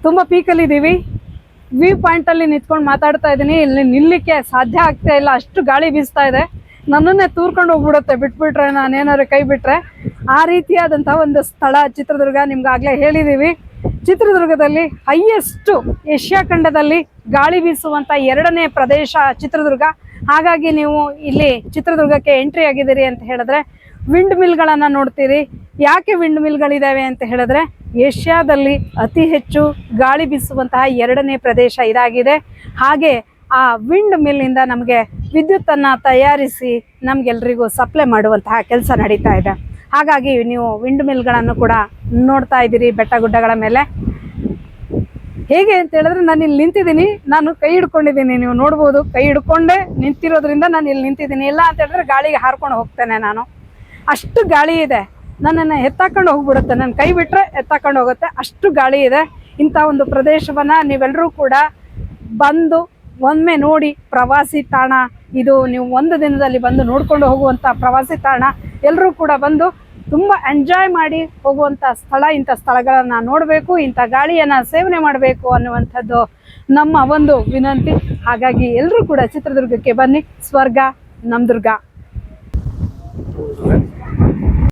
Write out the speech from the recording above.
ತುಂಬ ಪೀಕಲ್ಲಿದ್ದೀವಿ. ವ್ಯೂ ಪಾಯಿಂಟಲ್ಲಿ ನಿಂತ್ಕೊಂಡು ಮಾತಾಡ್ತಾ ಇದ್ದೀನಿ. ಇಲ್ಲಿ ನಿಲ್ಲಕ್ಕೆ ಸಾಧ್ಯ ಆಗ್ತಾ ಇಲ್ಲ, ಅಷ್ಟು ಗಾಳಿ ಬೀಸ್ತಾ ಇದೆ. ನನ್ನನ್ನೇ ತೂರ್ಕೊಂಡು ಹೋಗ್ಬಿಡುತ್ತೆ ಬಿಟ್ಬಿಟ್ರೆ, ನಾನೇನಾದ್ರು ಕೈ ಬಿಟ್ರೆ. ಆ ರೀತಿಯಾದಂಥ ಒಂದು ಸ್ಥಳ ಚಿತ್ರದುರ್ಗ. ನಿಮ್ಗಾಗಲೇ ಹೇಳಿದ್ದೀವಿ, ಚಿತ್ರದುರ್ಗದಲ್ಲಿ ಹೈಯೆಸ್ಟು ಏಷ್ಯಾ ಖಂಡದಲ್ಲಿ ಗಾಳಿ ಬೀಸುವಂಥ 2ನೇ ಪ್ರದೇಶ ಚಿತ್ರದುರ್ಗ. ಹಾಗಾಗಿ ನೀವು ಇಲ್ಲಿ ಚಿತ್ರದುರ್ಗಕ್ಕೆ ಎಂಟ್ರಿ ಆಗಿದ್ದೀರಿ ಅಂತ ಹೇಳಿದ್ರೆ ವಿಂಡ್ ಮಿಲ್ಗಳನ್ನು ನೋಡ್ತೀರಿ. ಯಾಕೆ ವಿಂಡ್ ಮಿಲ್ಗಳಿದ್ದಾವೆ ಅಂತ ಹೇಳಿದ್ರೆ ಏಷ್ಯಾದಲ್ಲಿ ಅತಿ ಹೆಚ್ಚು ಗಾಳಿ ಬೀಸುವಂತಹ 2ನೇ ಪ್ರದೇಶ ಇದಾಗಿದೆ. ಹಾಗೆ ಆ ವಿಂಡ್ ಮಿಲ್ಲಿಂದ ನಮಗೆ ವಿದ್ಯುತ್ತನ್ನು ತಯಾರಿಸಿ ನಮಗೆಲ್ರಿಗೂ ಸಪ್ಲೈ ಮಾಡುವಂತಹ ಕೆಲಸ ನಡೀತಾ ಇದೆ. ಹಾಗಾಗಿ ನೀವು ವಿಂಡ್ ಮಿಲ್ಗಳನ್ನು ಕೂಡ ನೋಡ್ತಾ ಇದ್ದೀರಿ ಬೆಟ್ಟ ಗುಡ್ಡಗಳ ಮೇಲೆ. ಹೇಗೆ ಅಂತ ಹೇಳಿದ್ರೆ ನಾನು ಇಲ್ಲಿ ನಿಂತಿದ್ದೀನಿ, ನಾನು ಕೈ ಹಿಡ್ಕೊಂಡಿದ್ದೀನಿ, ನೀವು ನೋಡ್ಬೋದು. ಕೈ ಹಿಡ್ಕೊಂಡೇ ನಿಂತಿರೋದ್ರಿಂದ ನಾನು ಇಲ್ಲಿ ನಿಂತಿದ್ದೀನಿ. ಇಲ್ಲ ಅಂತ ಹೇಳಿದ್ರೆ ಗಾಳಿಗೆ ಹಾರ್ಕೊಂಡು ಹೋಗ್ತೇನೆ ನಾನು. ಅಷ್ಟು ಗಾಳಿ ಇದೆ, ನನ್ನನ್ನು ಎತ್ತಾಕೊಂಡು ಹೋಗ್ಬಿಡುತ್ತೆ. ನನ್ನ ಕೈ ಬಿಟ್ಟರೆ ಎತ್ತಾಕೊಂಡು ಹೋಗುತ್ತೆ, ಅಷ್ಟು ಗಾಳಿ ಇದೆ. ಇಂಥ ಒಂದು ಪ್ರದೇಶವನ್ನು ನೀವೆಲ್ಲರೂ ಕೂಡ ಬಂದು ಒಮ್ಮೆ ನೋಡಿ. ಪ್ರವಾಸಿ ತಾಣ ಇದು, ನೀವು ಒಂದು ದಿನದಲ್ಲಿ ಬಂದು ನೋಡ್ಕೊಂಡು ಹೋಗುವಂಥ ಪ್ರವಾಸಿ ತಾಣ. ಎಲ್ಲರೂ ಕೂಡ ಬಂದು ತುಂಬ ಎಂಜಾಯ್ ಮಾಡಿ ಹೋಗುವಂಥ ಸ್ಥಳ. ಇಂಥ ಸ್ಥಳಗಳನ್ನು ನೋಡಬೇಕು, ಇಂಥ ಗಾಳಿಯನ್ನು ಸೇವನೆ ಮಾಡಬೇಕು ಅನ್ನುವಂಥದ್ದು ನಮ್ಮ ಒಂದು ವಿನಂತಿ. ಹಾಗಾಗಿ ಎಲ್ಲರೂ ಕೂಡ ಚಿತ್ರದುರ್ಗಕ್ಕೆ ಬನ್ನಿ. ಸ್ವರ್ಗ ನಮ್ಮ ದುರ್ಗ.